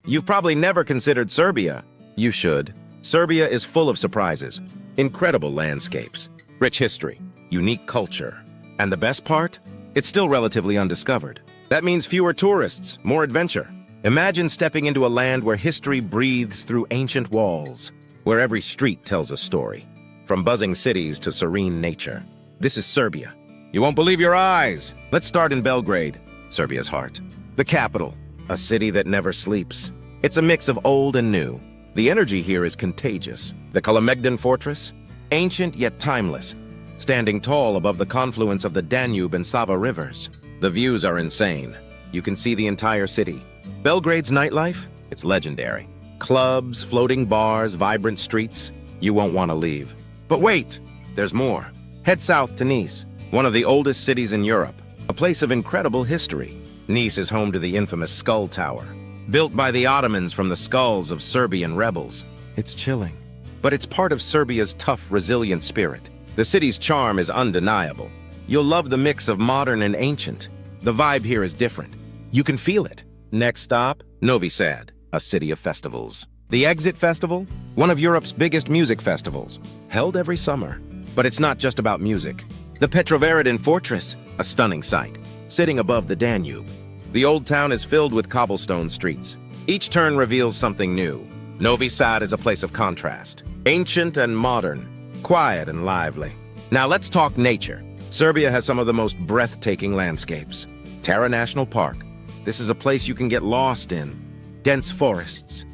You've probably never considered Serbia. You should. Serbia is full of surprises, incredible landscapes, rich history, unique culture. And the best part? It's still relatively undiscovered. That means fewer tourists, more adventure. Imagine stepping into a land where history breathes through ancient walls, where every street tells a story, from buzzing cities to serene nature. This is Serbia. You won't believe your eyes. Let's start in Belgrade, Serbia's heart. The capital, a city that never sleeps. It's a mix of old and new. The energy here is contagious. The Kalemegdan fortress, ancient yet timeless, standing tall above the confluence of the Danube and Sava rivers. The views are insane. You can see the entire city. Belgrade's nightlife? It's legendary. Clubs, floating bars, vibrant streets. You won't want to leave. But wait, there's more. Head south to Nice, one of the oldest cities in Europe, a place of incredible history. Nice is home to the infamous Skull Tower, built by the Ottomans from the skulls of Serbian rebels. It's chilling, but it's part of Serbia's tough, resilient spirit. The city's charm is undeniable. You'll love the mix of modern and ancient. The vibe here is different. You can feel it. Next stop, Novi Sad, a city of festivals. The Exit Festival, one of Europe's biggest music festivals, held every summer. But it's not just about music. The Petrovaradin Fortress, a stunning sight, sitting above the Danube. The old town is filled with cobblestone streets. Each turn reveals something new. Novi Sad is a place of contrast, ancient and modern, quiet and lively. Now let's talk nature. Serbia has some of the most breathtaking landscapes. Tara National Park. This is a place you can get lost in. Dense forests,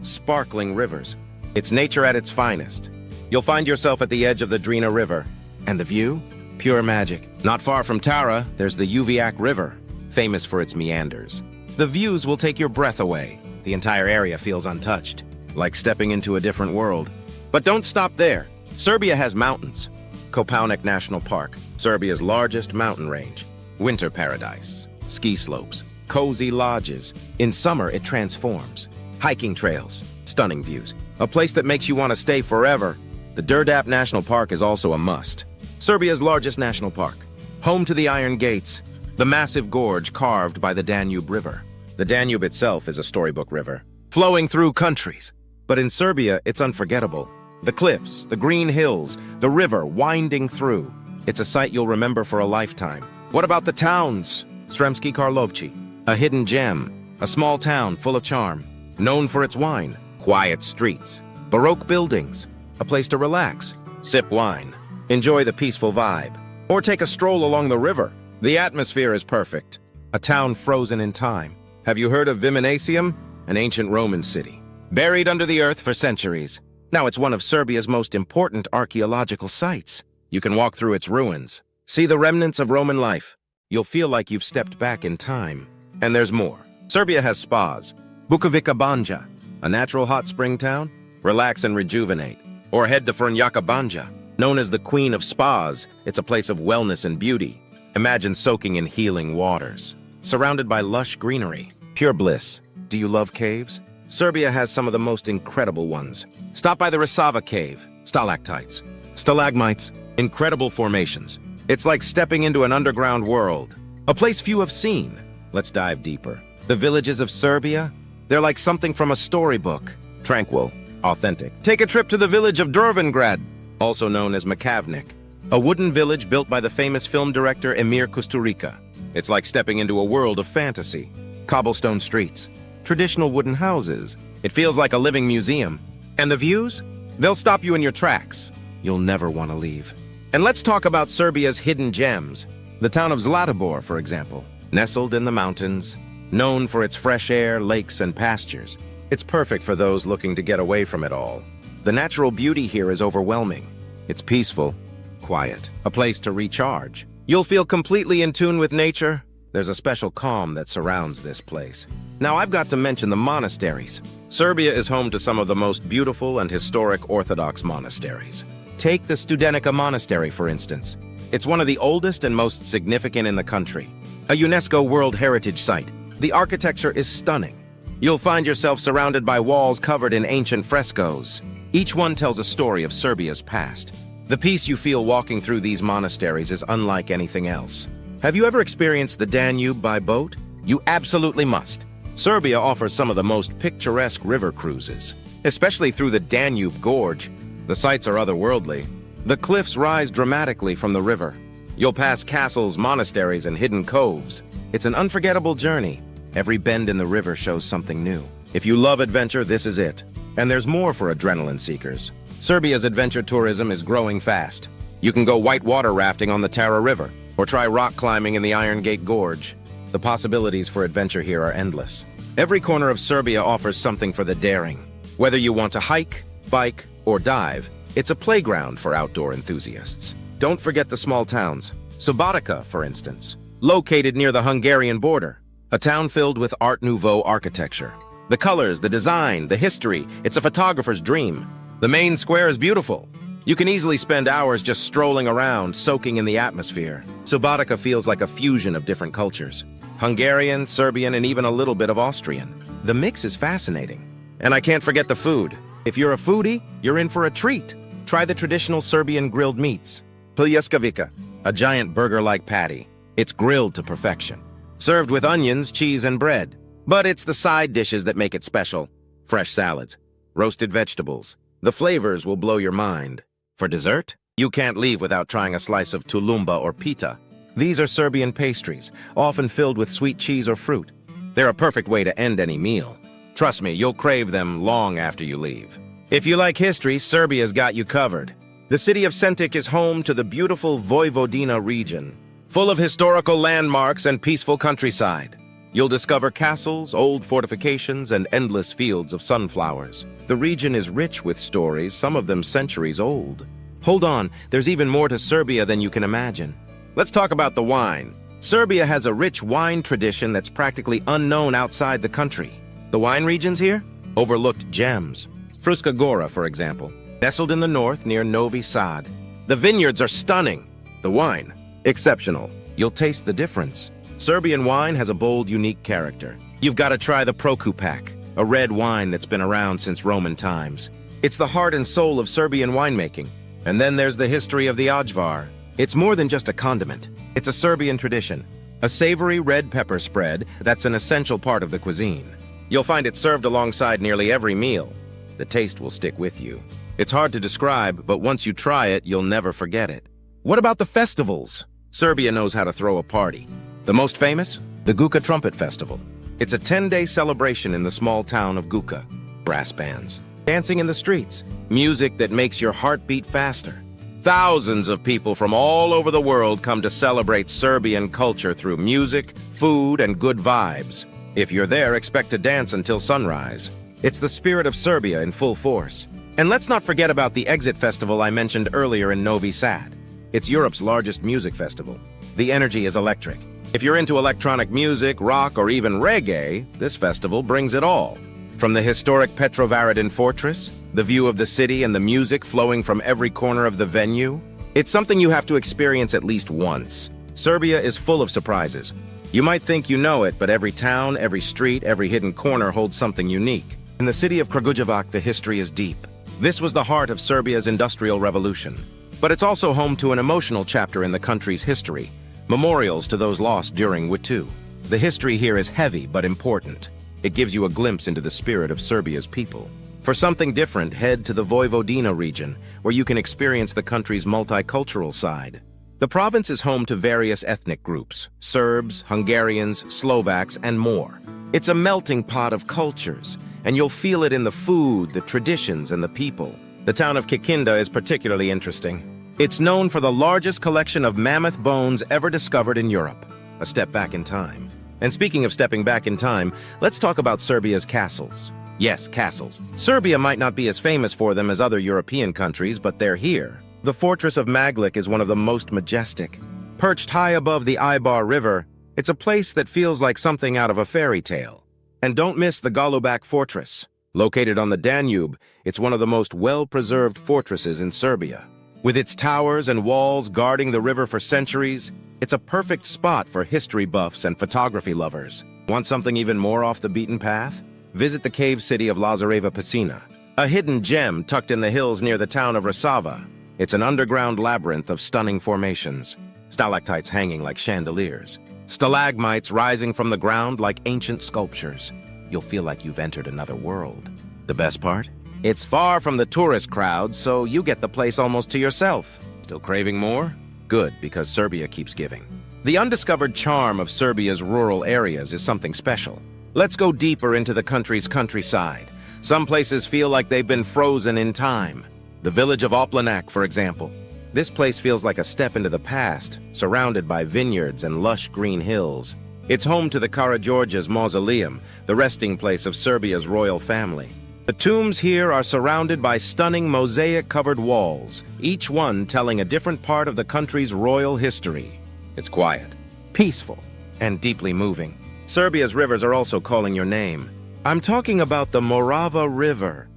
sparkling rivers. It's nature at its finest. You'll find yourself at the edge of the Drina River. And the view? Pure magic. Not far from Tara, there's the Uvijak River, famous for its meanders. The views will take your breath away. The entire area feels untouched, like stepping into a different world. But don't stop there. Serbia has mountains. Kopaonik National Park, Serbia's largest mountain range. Winter paradise, ski slopes, cozy lodges. In summer, it transforms. Hiking trails, stunning views. A place that makes you want to stay forever. The Đerdap National Park is also a must. Serbia's largest national park. Home to the Iron Gates, the massive gorge carved by the Danube River. The Danube itself is a storybook river, flowing through countries. But in Serbia, it's unforgettable. The cliffs, the green hills, the river winding through. It's a sight you'll remember for a lifetime. What about the towns? Sremski Karlovci, a hidden gem, a small town full of charm, known for its wine, quiet streets, Baroque buildings, a place to relax, sip wine, enjoy the peaceful vibe, or take a stroll along the river. The atmosphere is perfect. A town frozen in time. Have you heard of Viminacium? An ancient Roman city, buried under the earth for centuries. Now it's one of Serbia's most important archaeological sites. You can walk through its ruins, see the remnants of Roman life. You'll feel like you've stepped back in time. And there's more. Serbia has spas. Bukovica Banja, a natural hot spring town. Relax and rejuvenate. Or head to Frnjaka Banja, known as the Queen of Spas. It's a place of wellness and beauty. Imagine soaking in healing waters, surrounded by lush greenery. Pure bliss. Do you love caves? Serbia has some of the most incredible ones. Stop by the Rasava Cave. Stalactites, stalagmites, incredible formations. It's like stepping into an underground world, a place few have seen. Let's dive deeper. The villages of Serbia, they're like something from a storybook. Tranquil, authentic. Take a trip to the village of Drvengrad, also known as Makavnik, a wooden village built by the famous film director Emir Kusturica. It's like stepping into a world of fantasy. Cobblestone streets, traditional wooden houses. It feels like a living museum. And the views? They'll stop you in your tracks. You'll never want to leave. And let's talk about Serbia's hidden gems. The town of Zlatibor, for example, nestled in the mountains, known for its fresh air, lakes, and pastures. It's perfect for those looking to get away from it all. The natural beauty here is overwhelming. It's peaceful, quiet, a place to recharge. You'll feel completely in tune with nature. There's a special calm that surrounds this place. Now I've got to mention the monasteries. Serbia is home to some of the most beautiful and historic Orthodox monasteries. Take the Studenica Monastery, for instance. It's one of the oldest and most significant in the country. A UNESCO World Heritage Site. The architecture is stunning. You'll find yourself surrounded by walls covered in ancient frescoes. Each one tells a story of Serbia's past. The peace you feel walking through these monasteries is unlike anything else. Have you ever experienced the Danube by boat? You absolutely must. Serbia offers some of the most picturesque river cruises, especially through the Danube Gorge. The sights are otherworldly. The cliffs rise dramatically from the river. You'll pass castles, monasteries, and hidden coves. It's an unforgettable journey. Every bend in the river shows something new. If you love adventure, this is it. And there's more for adrenaline seekers. Serbia's adventure tourism is growing fast. You can go whitewater rafting on the Tara River, or try rock climbing in the Iron Gate Gorge. The possibilities for adventure here are endless. Every corner of Serbia offers something for the daring. Whether you want to hike, bike, or dive, it's a playground for outdoor enthusiasts. Don't forget the small towns. Subotica, for instance, located near the Hungarian border, a town filled with Art Nouveau architecture. The colors, the design, the history, it's a photographer's dream. The main square is beautiful. You can easily spend hours just strolling around, soaking in the atmosphere. Subotica feels like a fusion of different cultures. Hungarian, Serbian, and even a little bit of Austrian. The mix is fascinating. And I can't forget the food. If you're a foodie, you're in for a treat. Try the traditional Serbian grilled meats. Pljeskavica, a giant burger-like patty. It's grilled to perfection. Served with onions, cheese, and bread. But it's the side dishes that make it special. Fresh salads, roasted vegetables. The flavors will blow your mind. For dessert, you can't leave without trying a slice of tulumba or pita. These are Serbian pastries, often filled with sweet cheese or fruit. They're a perfect way to end any meal. Trust me, you'll crave them long after you leave. If you like history, Serbia's got you covered. The city of Sentik is home to the beautiful Vojvodina region, full of historical landmarks and peaceful countryside. You'll discover castles, old fortifications, and endless fields of sunflowers. The region is rich with stories, some of them centuries old. Hold on, there's even more to Serbia than you can imagine. Let's talk about the wine. Serbia has a rich wine tradition that's practically unknown outside the country. The wine regions here? Overlooked gems. Fruška Gora, for example, nestled in the north near Novi Sad. The vineyards are stunning. The wine, exceptional. You'll taste the difference. Serbian wine has a bold, unique character. You've got to try the Prokupak, a red wine that's been around since Roman times. It's the heart and soul of Serbian winemaking. And then there's the history of the ajvar. It's more than just a condiment. It's a Serbian tradition, a savory red pepper spread that's an essential part of the cuisine. You'll find it served alongside nearly every meal. The taste will stick with you. It's hard to describe, but once you try it, you'll never forget it. What about the festivals? Serbia knows how to throw a party. The most famous? The Guka Trumpet Festival. It's a 10-day celebration in the small town of Guka. Brass bands, dancing in the streets, music that makes your heart beat faster. Thousands of people from all over the world come to celebrate Serbian culture through music, food, and good vibes. If you're there, expect to dance until sunrise. It's the spirit of Serbia in full force. And let's not forget about the Exit Festival I mentioned earlier in Novi Sad. It's Europe's largest music festival. The energy is electric. If you're into electronic music, rock, or even reggae, this festival brings it all. From the historic Petrovaradin Fortress, the view of the city, and the music flowing from every corner of the venue, it's something you have to experience at least once. Serbia is full of surprises. You might think you know it, but every town, every street, every hidden corner holds something unique. In the city of Kragujevac, the history is deep. This was the heart of Serbia's industrial revolution. But it's also home to an emotional chapter in the country's history, memorials to those lost during WTO. The history here is heavy but important. It gives you a glimpse into the spirit of Serbia's people. For something different, head to the Vojvodina region, where you can experience the country's multicultural side. The province is home to various ethnic groups: Serbs, Hungarians, Slovaks, and more. It's a melting pot of cultures, and you'll feel it in the food, the traditions, and the people. The town of Kikinda is particularly interesting. It's known for the largest collection of mammoth bones ever discovered in Europe. A step back in time. And speaking of stepping back in time, let's talk about Serbia's castles. Yes, castles. Serbia might not be as famous for them as other European countries, but they're here. The fortress of Maglik is one of the most majestic. Perched high above the Ibar River, it's a place that feels like something out of a fairy tale. And don't miss the Golubac Fortress. Located on the Danube, it's one of the most well-preserved fortresses in Serbia. With its towers and walls guarding the river for centuries, it's a perfect spot for history buffs and photography lovers. Want something even more off the beaten path? Visit the cave city of Lazareva Pesina, a hidden gem tucked in the hills near the town of Rasava. It's an underground labyrinth of stunning formations, stalactites hanging like chandeliers, stalagmites rising from the ground like ancient sculptures. you'll feel like you've entered another world. The best part? It's far from the tourist crowd, so you get the place almost to yourself. Still craving more? Good, because Serbia keeps giving. The undiscovered charm of Serbia's rural areas is something special. Let's go deeper into the country's countryside. Some places feel like they've been frozen in time. The village of Oplanak, for example. This place feels like a step into the past, surrounded by vineyards and lush green hills. It's home to the Karađorđe's mausoleum, the resting place of Serbia's royal family. The tombs here are surrounded by stunning mosaic-covered walls, each one telling a different part of the country's royal history. It's quiet, peaceful, and deeply moving. Serbia's rivers are also calling your name. I'm talking about the Morava River,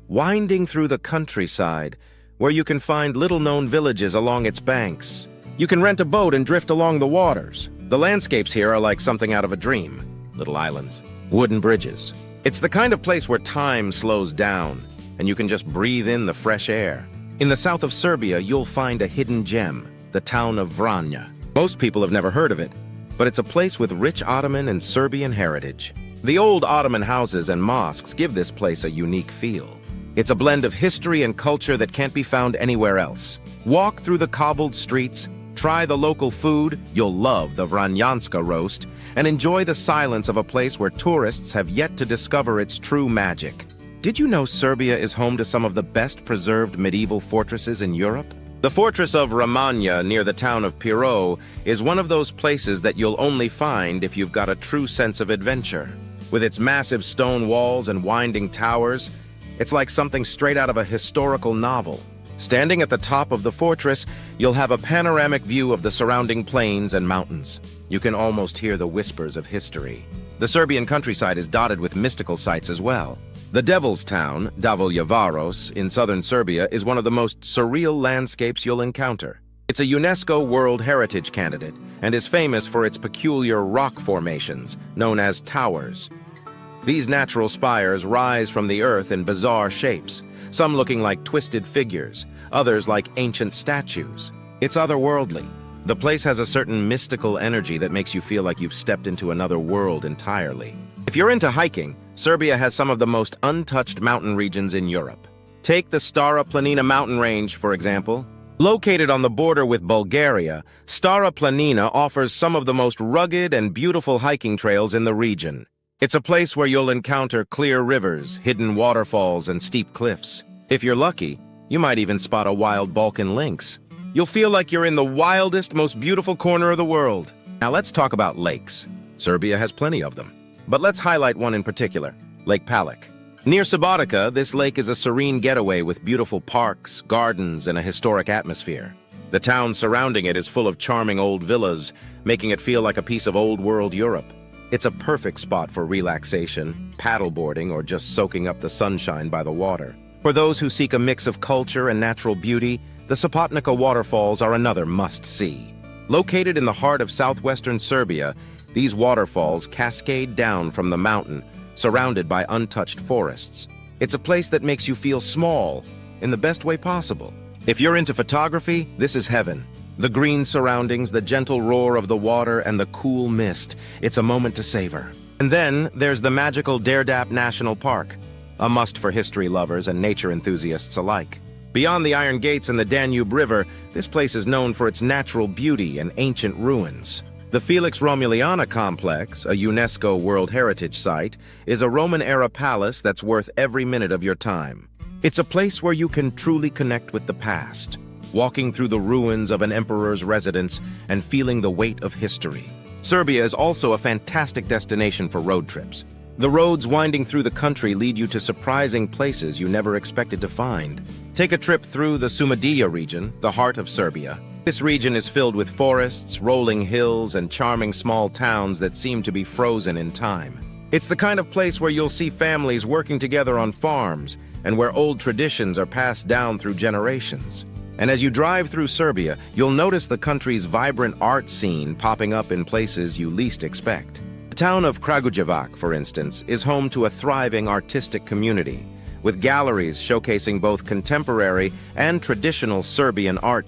winding through the countryside, where you can find little-known villages along its banks. You can rent a boat and drift along the waters. The landscapes here are like something out of a dream. Little islands, wooden bridges. It's the kind of place where time slows down, and you can just breathe in the fresh air. In the south of Serbia, you'll find a hidden gem, the town of Vranja. Most people have never heard of it, but it's a place with rich Ottoman and Serbian heritage. The old Ottoman houses and mosques give this place a unique feel. It's a blend of history and culture that can't be found anywhere else. Walk through the cobbled streets, try the local food, you'll love the Vranjanska roast, and enjoy the silence of a place where tourists have yet to discover its true magic. Did you know Serbia is home to some of the best preserved medieval fortresses in Europe? The fortress of Ramanja near the town of Pirot is one of those places that you'll only find if you've got a true sense of adventure. With its massive stone walls and winding towers, it's like something straight out of a historical novel. Standing at the top of the fortress, you'll have a panoramic view of the surrounding plains and mountains. You can almost hear the whispers of history. The Serbian countryside is dotted with mystical sites as well. The Devil's Town, Davljevaros, in southern Serbia is one of the most surreal landscapes you'll encounter. It's a UNESCO World Heritage candidate and is famous for its peculiar rock formations, known as towers. These natural spires rise from the earth in bizarre shapes, some looking like twisted figures, others like ancient statues. It's otherworldly. The place has a certain mystical energy that makes you feel like you've stepped into another world entirely. If you're into hiking, Serbia has some of the most untouched mountain regions in Europe. Take the Stara Planina mountain range, for example. Located on the border with Bulgaria, Stara Planina offers some of the most rugged and beautiful hiking trails in the region. It's a place where you'll encounter clear rivers, hidden waterfalls, and steep cliffs. If you're lucky, you might even spot a wild Balkan lynx. You'll feel like you're in the wildest, most beautiful corner of the world. Now let's talk about lakes. Serbia has plenty of them. But let's highlight one in particular, Lake Palak. Near Subotica, this lake is a serene getaway with beautiful parks, gardens, and a historic atmosphere. The town surrounding it is full of charming old villas, making it feel like a piece of old-world Europe. It's a perfect spot for relaxation, paddleboarding, or just soaking up the sunshine by the water. For those who seek a mix of culture and natural beauty, the Sopotnica waterfalls are another must-see. Located in the heart of southwestern Serbia, these waterfalls cascade down from the mountain, surrounded by untouched forests. It's a place that makes you feel small, in the best way possible. If you're into photography, this is heaven. The green surroundings, the gentle roar of the water, and the cool mist. It's a moment to savor. And then there's the magical Đerdap National Park, a must for history lovers and nature enthusiasts alike. Beyond the Iron Gates and the Danube River, this place is known for its natural beauty and ancient ruins. The Felix Romuliana Complex, a UNESCO World Heritage Site, is a Roman-era palace that's worth every minute of your time. It's a place where you can truly connect with the past, walking through the ruins of an emperor's residence and feeling the weight of history. Serbia is also a fantastic destination for road trips. The roads winding through the country lead you to surprising places you never expected to find. Take a trip through the Šumadija region, the heart of Serbia. This region is filled with forests, rolling hills, and charming small towns that seem to be frozen in time. It's the kind of place where you'll see families working together on farms and where old traditions are passed down through generations. And as you drive through Serbia, you'll notice the country's vibrant art scene popping up in places you least expect. The town of Kragujevac, for instance, is home to a thriving artistic community, with galleries showcasing both contemporary and traditional Serbian art.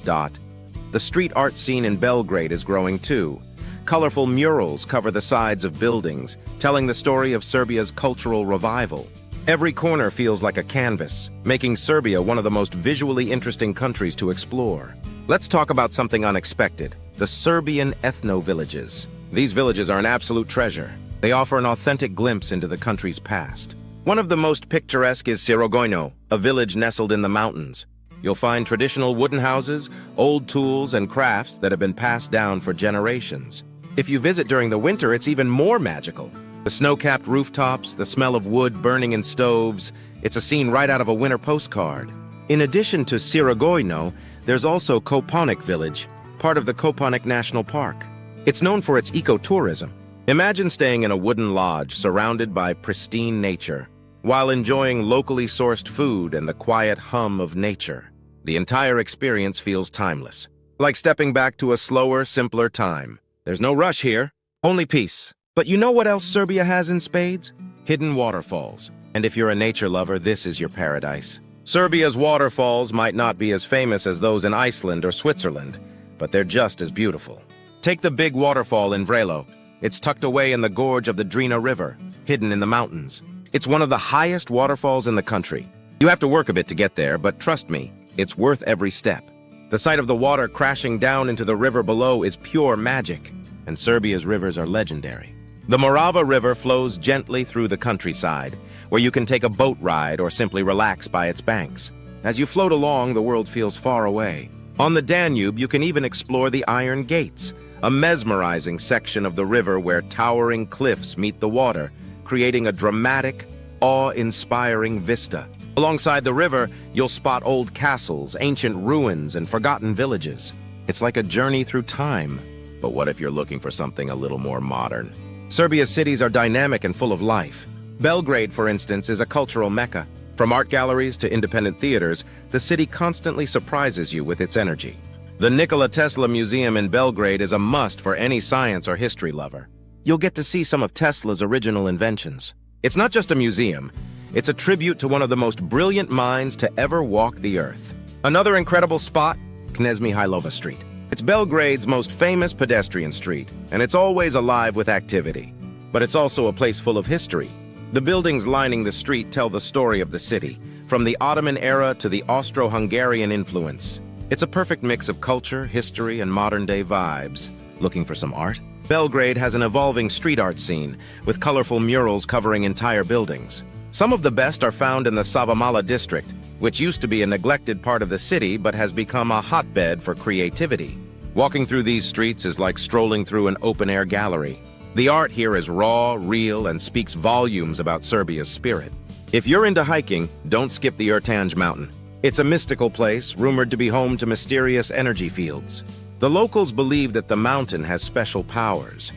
The street art scene in Belgrade is growing too. Colorful murals cover the sides of buildings, telling the story of Serbia's cultural revival. Every corner feels like a canvas, making Serbia one of the most visually interesting countries to explore. Let's talk about something unexpected: the Serbian ethno-villages. These villages are an absolute treasure. They offer an authentic glimpse into the country's past. One of the most picturesque is Sirogojno, a village nestled in the mountains. You'll find traditional wooden houses, old tools, and crafts that have been passed down for generations. If you visit during the winter, it's even more magical. The snow-capped rooftops, the smell of wood burning in stoves, it's a scene right out of a winter postcard. In addition to Sirogojno, there's also Kopaonik village, part of the Kopaonik National Park. It's known for its ecotourism. Imagine staying in a wooden lodge surrounded by pristine nature, while enjoying locally sourced food and the quiet hum of nature. The entire experience feels timeless, like stepping back to a slower, simpler time. There's no rush here, only peace. But you know what else Serbia has in spades? Hidden waterfalls. And if you're a nature lover, this is your paradise. Serbia's waterfalls might not be as famous as those in Iceland or Switzerland, but they're just as beautiful. Take the big waterfall in Vrelo. It's tucked away in the gorge of the Drina River, hidden in the mountains. It's one of the highest waterfalls in the country. You have to work a bit to get there, but trust me, it's worth every step. The sight of the water crashing down into the river below is pure magic, and Serbia's rivers are legendary. The Morava River flows gently through the countryside, where you can take a boat ride or simply relax by its banks. As you float along, the world feels far away. On the Danube, you can even explore the Iron Gates, a mesmerizing section of the river where towering cliffs meet the water, creating a dramatic, awe-inspiring vista. Alongside the river, you'll spot old castles, ancient ruins, and forgotten villages. It's like a journey through time. But what if you're looking for something a little more modern? Serbia's cities are dynamic and full of life. Belgrade, for instance, is a cultural mecca. From art galleries to independent theaters, the city constantly surprises you with its energy. The Nikola Tesla Museum in Belgrade is a must for any science or history lover. You'll get to see some of Tesla's original inventions. It's not just a museum, it's a tribute to one of the most brilliant minds to ever walk the earth. Another incredible spot, Knez Mihajlova Street. It's Belgrade's most famous pedestrian street, and it's always alive with activity. But it's also a place full of history. The buildings lining the street tell the story of the city, from the Ottoman era to the Austro-Hungarian influence. It's a perfect mix of culture, history, and modern-day vibes. Looking for some art? Belgrade has an evolving street art scene, with colorful murals covering entire buildings. Some of the best are found in the Savamala district, which used to be a neglected part of the city but has become a hotbed for creativity. Walking through these streets is like strolling through an open-air gallery. The art here is raw, real, and speaks volumes about Serbia's spirit. If you're into hiking, don't skip the Urtanj Mountain. It's a mystical place, rumored to be home to mysterious energy fields. The locals believe that the mountain has special powers.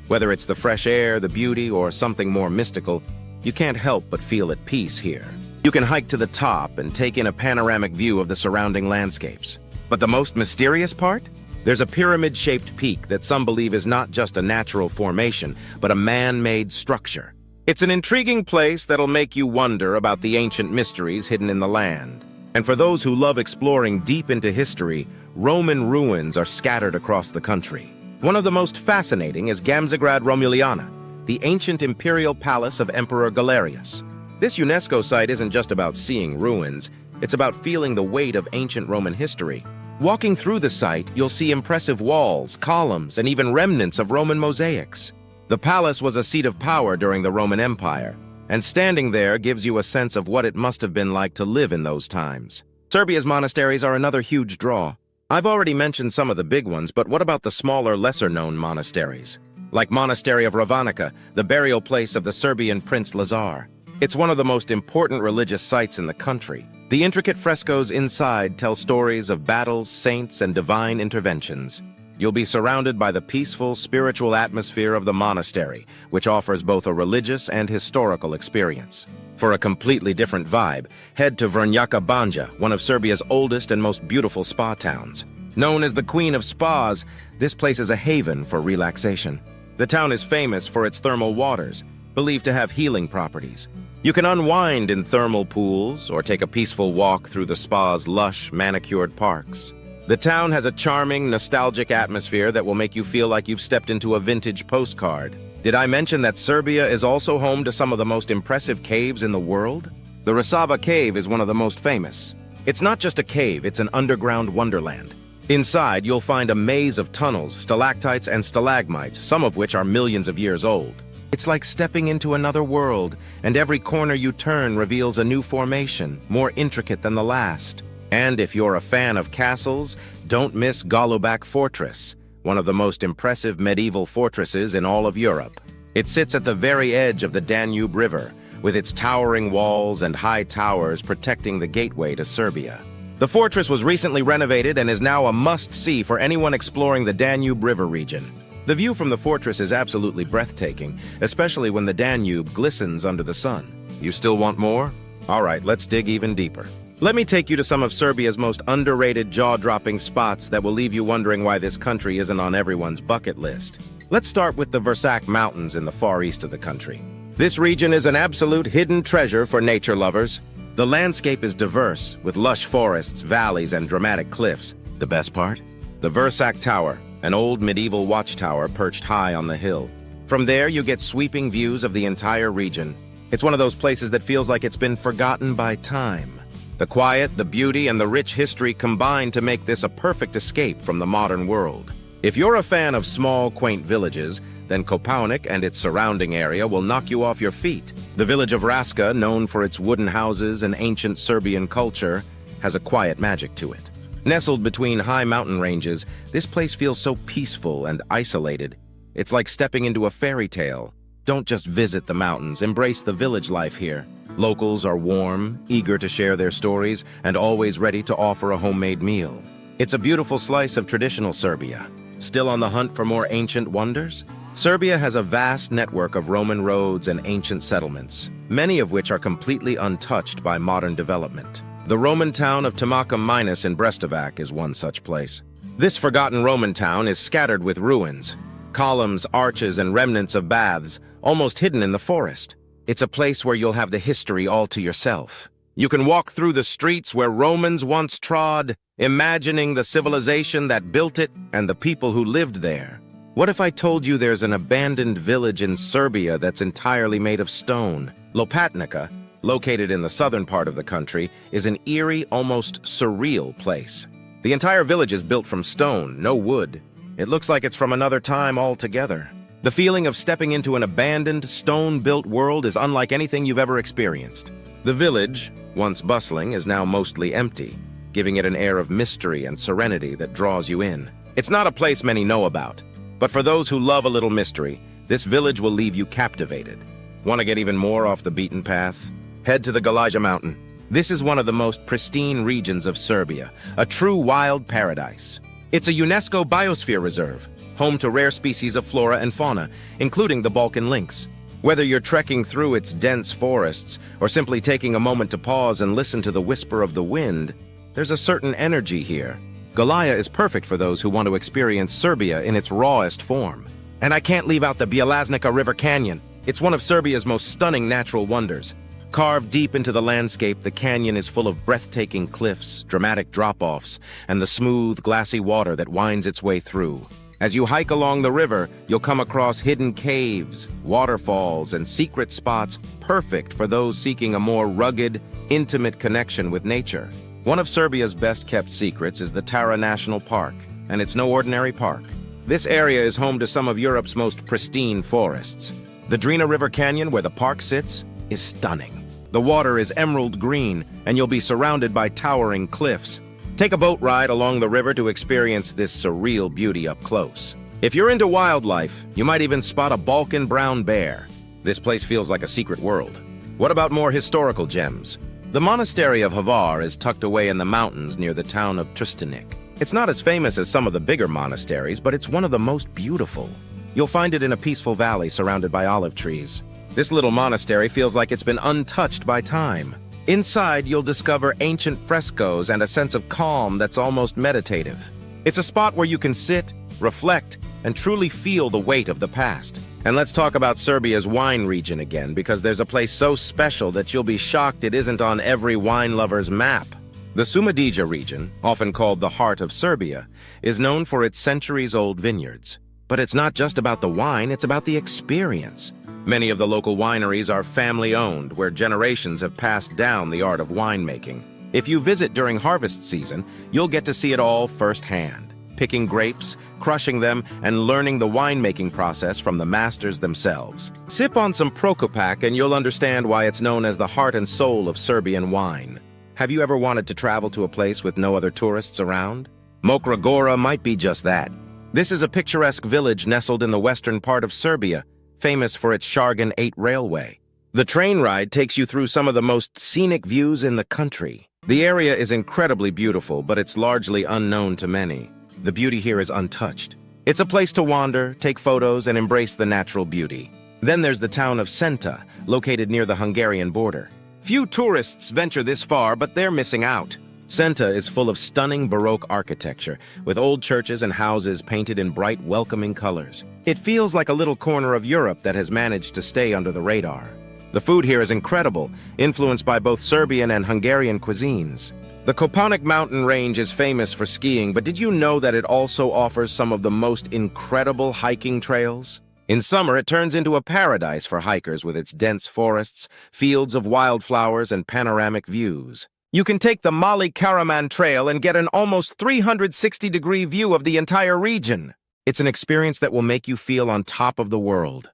Whether it's the fresh air, the beauty, or something more mystical, you can't help but feel at peace here. You can hike to the top and take in a panoramic view of the surrounding landscapes. But the most mysterious part? There's a pyramid-shaped peak that some believe is not just a natural formation, but a man-made structure. It's an intriguing place that'll make you wonder about the ancient mysteries hidden in the land. And for those who love exploring deep into history, Roman ruins are scattered across the country. One of the most fascinating is Gamzigrad Romuliana, the ancient imperial palace of Emperor Galerius. This UNESCO site isn't just about seeing ruins, it's about feeling the weight of ancient Roman history. Walking through the site, you'll see impressive walls, columns, and even remnants of Roman mosaics. The palace was a seat of power during the Roman Empire, and standing there gives you a sense of what it must have been like to live in those times. Serbia's monasteries are another huge draw. I've already mentioned some of the big ones, but what about the smaller, lesser-known monasteries? Like Monastery of Ravanica, the burial place of the Serbian Prince Lazar. It's one of the most important religious sites in the country. The intricate frescoes inside tell stories of battles, saints, and divine interventions. You'll be surrounded by the peaceful, spiritual atmosphere of the monastery, which offers both a religious and historical experience. For a completely different vibe, head to Vrnjačka Banja, one of Serbia's oldest and most beautiful spa towns. Known as the Queen of Spas, this place is a haven for relaxation. The town is famous for its thermal waters, believed to have healing properties. You can unwind in thermal pools or take a peaceful walk through the spa's lush, manicured parks. The town has a charming, nostalgic atmosphere that will make you feel like you've stepped into a vintage postcard. Did I mention that Serbia is also home to some of the most impressive caves in the world? The Vacabee cave is one of the most famous. It's not just a cave, it's an underground wonderland. Inside, you'll find a maze of tunnels, stalactites and stalagmites, some of which are millions of years old. It's like stepping into another world, and every corner you turn reveals a new formation, more intricate than the last. And if you're a fan of castles, don't miss Golubac Fortress, one of the most impressive medieval fortresses in all of Europe. It sits at the very edge of the Danube River, with its towering walls and high towers protecting the gateway to Serbia. The fortress was recently renovated and is now a must-see for anyone exploring the Danube River region. The view from the fortress is absolutely breathtaking, especially when the Danube glistens under the sun. You still want more? All right, let's dig even deeper. Let me take you to some of Serbia's most underrated, jaw-dropping spots that will leave you wondering why this country isn't on everyone's bucket list. Let's start with the Vacabee Mountains in the far east of the country. This region is an absolute hidden treasure for nature lovers. The landscape is diverse, with lush forests, valleys, and dramatic cliffs. The best part? The Vacabee Tower, an old medieval watchtower perched high on the hill. From there, you get sweeping views of the entire region. It's one of those places that feels like it's been forgotten by time. The quiet, the beauty, and the rich history combine to make this a perfect escape from the modern world. If you're a fan of small, quaint villages, then Kopaonik and its surrounding area will knock you off your feet. The village of Raska, known for its wooden houses and ancient Serbian culture, has a quiet magic to it. Nestled between high mountain ranges, this place feels so peaceful and isolated. It's like stepping into a fairy tale. Don't just visit the mountains, embrace the village life here. Locals are warm, eager to share their stories, and always ready to offer a homemade meal. It's a beautiful slice of traditional Serbia. Still on the hunt for more ancient wonders? Serbia has a vast network of Roman roads and ancient settlements, many of which are completely untouched by modern development. The Roman town of Timocum Minus in Brestovac is one such place. This forgotten Roman town is scattered with ruins, columns, arches, and remnants of baths, almost hidden in the forest. It's a place where you'll have the history all to yourself. You can walk through the streets where Romans once trod, imagining the civilization that built it and the people who lived there. What if I told you there's an abandoned village in Serbia that's entirely made of stone? Lopatnica, located in the southern part of the country, is an eerie, almost surreal place. The entire village is built from stone, no wood. It looks like it's from another time altogether. The feeling of stepping into an abandoned, stone-built world is unlike anything you've ever experienced. The village, once bustling, is now mostly empty, giving it an air of mystery and serenity that draws you in. It's not a place many know about, but for those who love a little mystery, this village will leave you captivated. Want to get even more off the beaten path? Head to the Golubac Mountain. This is one of the most pristine regions of Serbia, a true wild paradise. It's a UNESCO Biosphere Reserve, home to rare species of flora and fauna, including the Balkan lynx. Whether you're trekking through its dense forests or simply taking a moment to pause and listen to the whisper of the wind, there's a certain energy here. Golubac is perfect for those who want to experience Serbia in its rawest form. And I can't leave out the Bjelaznica River Canyon. It's one of Serbia's most stunning natural wonders. Carved deep into the landscape, the canyon is full of breathtaking cliffs, dramatic drop-offs, and the smooth, glassy water that winds its way through. As you hike along the river, you'll come across hidden caves, waterfalls, and secret spots perfect for those seeking a more rugged, intimate connection with nature. One of Serbia's best-kept secrets is the Tara National Park, and it's no ordinary park. This area is home to some of Europe's most pristine forests. The Drina River Canyon, where the park sits, is stunning. The water is emerald green, and you'll be surrounded by towering cliffs. Take a boat ride along the river to experience this surreal beauty up close. If you're into wildlife, you might even spot a Balkan brown bear. This place feels like a secret world. What about more historical gems? The monastery of Hvar is tucked away in the mountains near the town of Trstenik. It's not as famous as some of the bigger monasteries, but it's one of the most beautiful. You'll find it in a peaceful valley surrounded by olive trees. This little monastery feels like it's been untouched by time. Inside, you'll discover ancient frescoes and a sense of calm that's almost meditative. It's a spot where you can sit, reflect, and truly feel the weight of the past. And let's talk about Serbia's wine region again, because there's a place so special that you'll be shocked it isn't on every wine lover's map. The Šumadija region, often called the heart of Serbia, is known for its centuries-old vineyards. But it's not just about the wine, it's about the experience. Many of the local wineries are family-owned, where generations have passed down the art of winemaking. If you visit during harvest season, you'll get to see it all firsthand, picking grapes, crushing them, and learning the winemaking process from the masters themselves. Sip on some Prokopak and you'll understand why it's known as the heart and soul of Serbian wine. Have you ever wanted to travel to a place with no other tourists around? Mokra Gora might be just that. This is a picturesque village nestled in the western part of Serbia, famous for its Shargan 8 railway. The train ride takes you through some of the most scenic views in the country. The area is incredibly beautiful, but it's largely unknown to many. The beauty here is untouched. It's a place to wander, take photos, and embrace the natural beauty. Then there's the town of Senta, located near the Hungarian border. Few tourists venture this far, but they're missing out. Senta is full of stunning Baroque architecture, with old churches and houses painted in bright, welcoming colors. It feels like a little corner of Europe that has managed to stay under the radar. The food here is incredible, influenced by both Serbian and Hungarian cuisines. The Kopaonik mountain range is famous for skiing, but did you know that it also offers some of the most incredible hiking trails? In summer, it turns into a paradise for hikers with its dense forests, fields of wildflowers, and panoramic views. You can take the Mali Karaman Trail and get an almost 360-degree view of the entire region. It's an experience that will make you feel on top of the world.